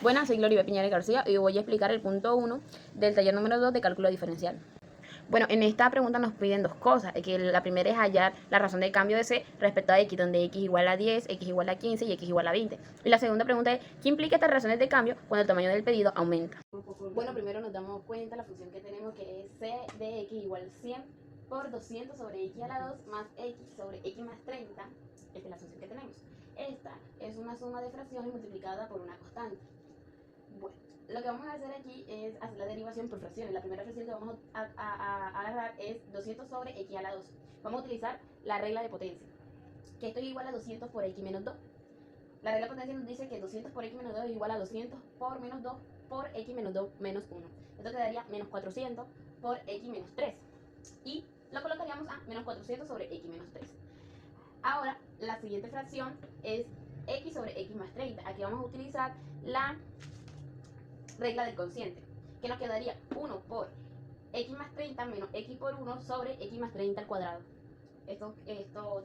Buenas, soy Gloria Piñera García y voy a explicar el punto 1 del taller número 2 de cálculo diferencial. Bueno, en esta pregunta nos piden dos cosas, que la primera es hallar la razón de cambio de C respecto a X, donde X igual a 10, X igual a 15 y X igual a 20. Y la segunda pregunta es, ¿qué implica estas razones de cambio cuando el tamaño del pedido aumenta? Bueno, primero nos damos cuenta la función que tenemos, que es C de X igual 100 por 200 sobre X a la 2 más X sobre X más 30. Esta es la función que tenemos. Esta es una suma de fracciones multiplicada por una constante. Bueno, lo que vamos a hacer aquí es hacer la derivación por fracciones. La primera fracción que vamos a agarrar es 200 sobre X a la 2. Vamos a utilizar la regla de potencia, que esto es igual a 200 por X menos 2. La regla de potencia nos dice que 200 por X menos 2 es igual a 200 por menos 2 por X menos 2 menos 1. Esto quedaría menos 400 por X menos 3. Y lo colocaríamos a menos 400 sobre X menos 3. Ahora, la siguiente fracción es X sobre X más 30. Aquí vamos a utilizar la regla del cociente, que nos quedaría 1 por X más 30 menos X por 1 sobre X más 30 al cuadrado. Esto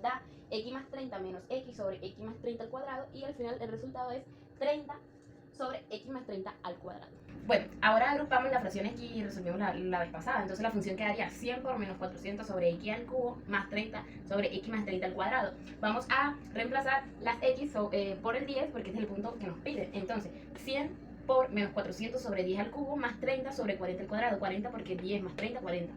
da X más 30 menos X sobre X más 30 al cuadrado, y al final el resultado es 30 sobre X más 30 al cuadrado. Bueno, ahora agrupamos las fracciones que resolvimos la vez pasada. Entonces la función quedaría 100 por menos 400 sobre X al cubo más 30 sobre X más 30 al cuadrado. Vamos a reemplazar las X por el 10, porque este es el punto que nos pide. Entonces 100 por menos 400 sobre 10 al cubo más 30 sobre 40 al cuadrado. 40 porque 10 más 30, 40.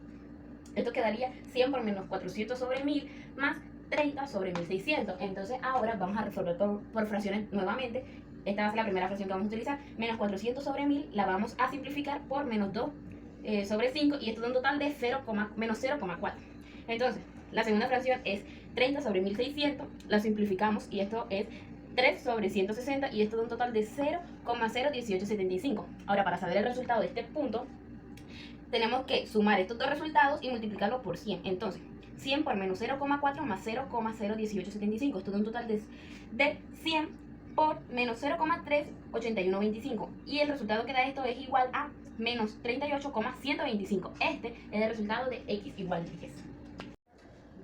Esto quedaría 100 por menos 400 sobre 1000 más 30 sobre 1600. Entonces ahora vamos a resolver por fracciones nuevamente. Esta va a ser la primera fracción que vamos a utilizar. Menos 400 sobre 1000 la vamos a simplificar por menos 2 sobre 5, y esto da un total de menos 0,4. Entonces la segunda fracción es 30 sobre 1600, la simplificamos y esto es 3 sobre 160, y esto da un total de 0,01875. Ahora, para saber el resultado de este punto, tenemos que sumar estos dos resultados y multiplicarlos por 100. Entonces 100 por menos 0,4 más 0,01875. Esto da un total de 100 por menos 0,38125. Y el resultado que da esto es igual a menos 38,125. Este es el resultado de X igual 10.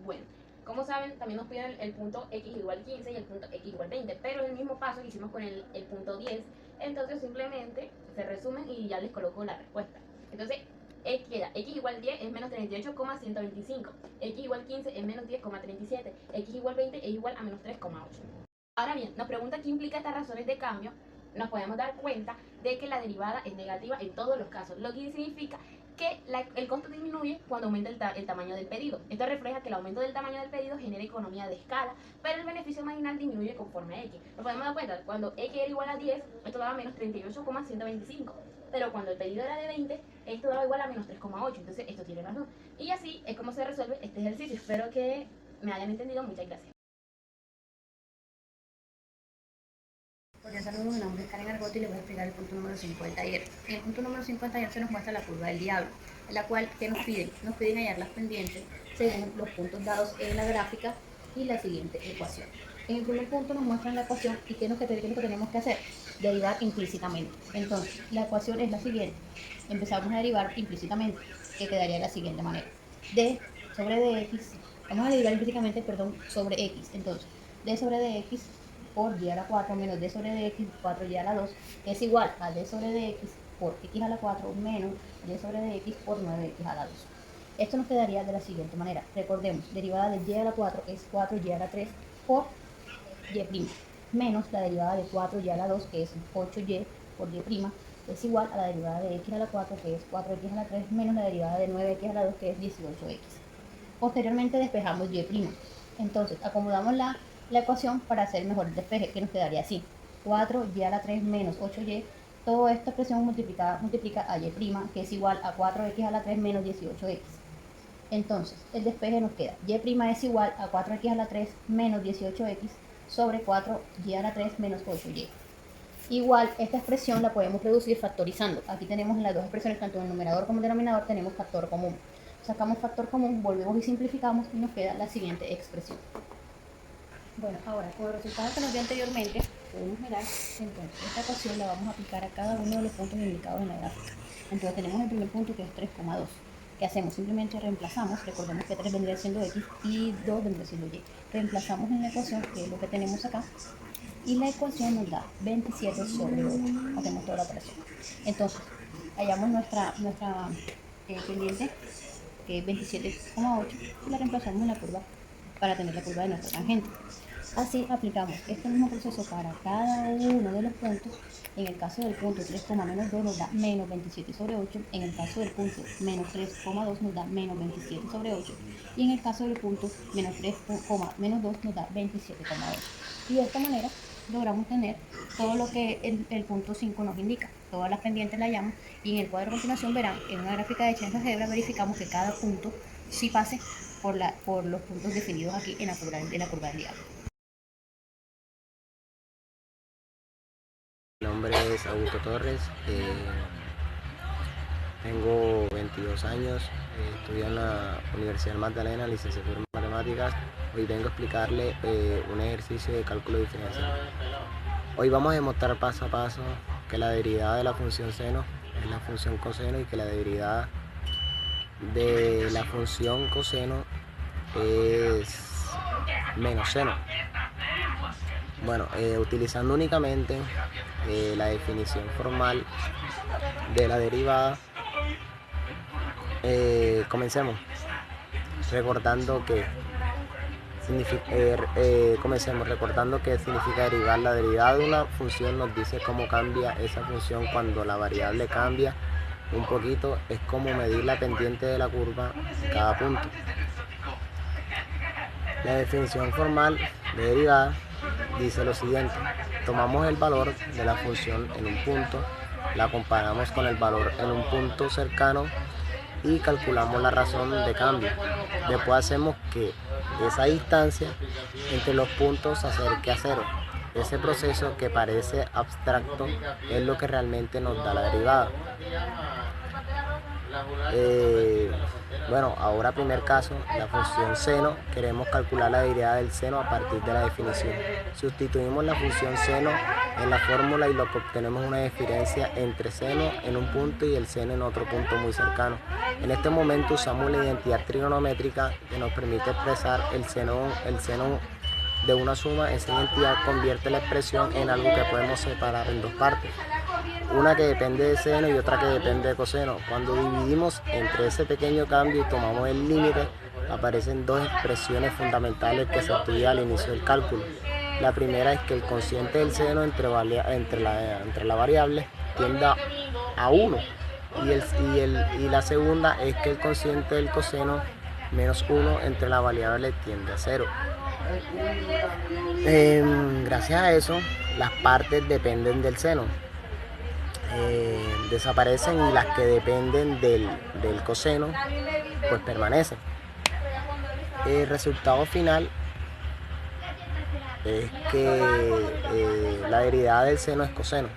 Bueno, como saben, también nos piden el punto X igual 15 y el punto X igual 20. Pero es el mismo paso que hicimos con el punto 10. Entonces simplemente se resumen y ya les coloco la respuesta. Entonces queda X igual 10 es menos 38,125, X igual 15 es menos 10,37, X igual 20 es igual a menos 3,8. Ahora bien, nos pregunta qué implica estas razones de cambio. Nos podemos dar cuenta de que la derivada es negativa en todos los casos, lo que significa que el costo disminuye cuando aumenta el tamaño del pedido. Esto refleja que el aumento del tamaño del pedido genera economía de escala, pero el beneficio marginal disminuye conforme a X. Nos podemos dar cuenta, cuando X era igual a 10, esto daba menos 38,125. Pero cuando el pedido era de 20, esto daba igual a menos 3,8. Entonces esto tiene razón. Y así es como se resuelve este ejercicio. Espero que me hayan entendido. Muchas gracias. Hola, saludos, mi nombre es Karen Argote y les voy a explicar el punto número 5 del taller. En el punto número 5 del taller se nos muestra la curva del diablo, en la cual, ¿qué nos piden? Nos piden hallar las pendientes según los puntos dados en la gráfica y la siguiente ecuación. En el primer punto nos muestran la ecuación y ¿qué es lo que tenemos que hacer? Derivar implícitamente. Entonces, la ecuación es la siguiente. Empezamos a derivar implícitamente, que quedaría de la siguiente manera. D sobre dx, vamos a derivar implícitamente, sobre x. Entonces, d sobre dx por y a la 4 menos d sobre dx, 4y a la 2, es igual a d sobre dx por x a la 4 menos d sobre dx por 9x a la 2. Esto nos quedaría de la siguiente manera. Recordemos, derivada de y a la 4 es 4y a la 3 por y', menos la derivada de 4y a la 2, que es 8y por y', es igual a la derivada de x a la 4, que es 4x a la 3, menos la derivada de 9x a la 2, que es 18x. Posteriormente despejamos y'. Entonces, acomodamos la ecuación para hacer mejor el despeje, que nos quedaría así: 4y a la 3 menos 8y, toda esta expresión multiplica a y', que es igual a 4x a la 3 menos 18x. Entonces, el despeje nos queda y' es igual a 4x a la 3 menos 18x sobre 4y a la 3 menos 8y. Igual, esta expresión la podemos reducir factorizando. Aquí tenemos en las dos expresiones, tanto en el numerador como en el denominador, tenemos factor común. Sacamos factor común, volvemos y simplificamos y nos queda la siguiente expresión. Bueno, ahora, con el resultado que nos dio anteriormente, podemos mirar, entonces, esta ecuación la vamos a aplicar a cada uno de los puntos indicados en la gráfica. Entonces tenemos el primer punto, que es 3,2. ¿Qué hacemos? Simplemente reemplazamos, recordemos que 3 vendría siendo X y 2 vendría siendo Y. Reemplazamos en la ecuación, que es lo que tenemos acá, y la ecuación nos da 27 sobre 8. Hacemos toda la operación. Entonces, hallamos nuestra pendiente, que es 27,8, y la reemplazamos en la curva para tener la curva de nuestra tangente. Así aplicamos este mismo proceso para cada uno de los puntos. En el caso del punto 3,-2 nos da menos 27 sobre 8. En el caso del punto menos 3,2 nos da menos 27 sobre 8. Y en el caso del punto menos 3,-2 nos da 27,8. Y de esta manera logramos tener todo lo que el punto 5 nos indica. Todas las pendientes las hallamos y en el cuadro a continuación verán, en una gráfica de en álgebra verificamos que cada punto sí pase por los puntos definidos aquí en la curva del diálogo. Mi nombre es Augusto Torres, tengo 22 años, estudio en la Universidad Magdalena, licenciatura en Matemáticas. Hoy vengo a explicarle un ejercicio de cálculo diferencial. Hoy vamos a demostrar paso a paso que la derivada de la función seno es la función coseno y que la derivada de la función coseno es menos seno. Bueno, utilizando únicamente la definición formal de la derivada, comencemos recordando que significa derivar. La derivada de una función nos dice cómo cambia esa función cuando la variable cambia un poquito. Es como medir la pendiente de la curva en cada punto. La definición formal de derivada dice lo siguiente: tomamos el valor de la función en un punto, la comparamos con el valor en un punto cercano y calculamos la razón de cambio. Después hacemos que esa distancia entre los puntos se acerque a cero. Ese proceso que parece abstracto es lo que realmente nos da la derivada. Bueno, ahora primer caso, la función seno. Queremos calcular la derivada del seno a partir de la definición. Sustituimos la función seno en la fórmula y lo que obtenemos es una diferencia entre seno en un punto y el seno en otro punto muy cercano. En este momento usamos la identidad trigonométrica que nos permite expresar el seno de una suma. Esa identidad convierte la expresión en algo que podemos separar en dos partes, una que depende de seno y otra que depende de coseno. Cuando dividimos entre ese pequeño cambio y tomamos el límite, aparecen dos expresiones fundamentales que se estudian al inicio del cálculo. La primera es que el cociente del seno entre la variable tiende a 1 y la segunda es que el cociente del coseno menos 1 entre la variable tiende a 0. Gracias a eso, las partes dependen del seno desaparecen y las que dependen del coseno pues permanecen. El resultado final es que la derivada del seno es coseno.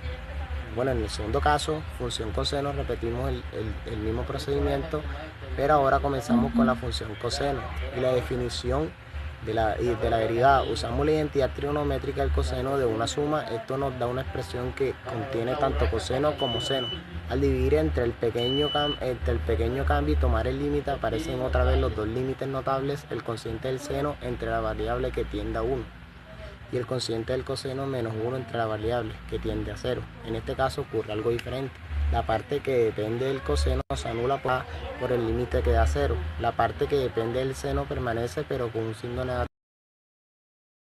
Bueno, en el segundo caso, función coseno, repetimos el mismo procedimiento, pero ahora comenzamos con la función coseno y la definición de la derivada. Usamos la identidad trigonométrica del coseno de una suma. Esto nos da una expresión que contiene tanto coseno como seno. Al dividir entre el pequeño cambio y tomar el límite, aparecen otra vez los dos límites notables: el cociente del seno entre la variable que tiende a 1 y el cociente del coseno menos 1 entre la variable que tiende a 0. En este caso ocurre algo diferente. La parte que depende del coseno se anula por el límite que da 0. La parte que depende del seno permanece, pero con un signo negativo.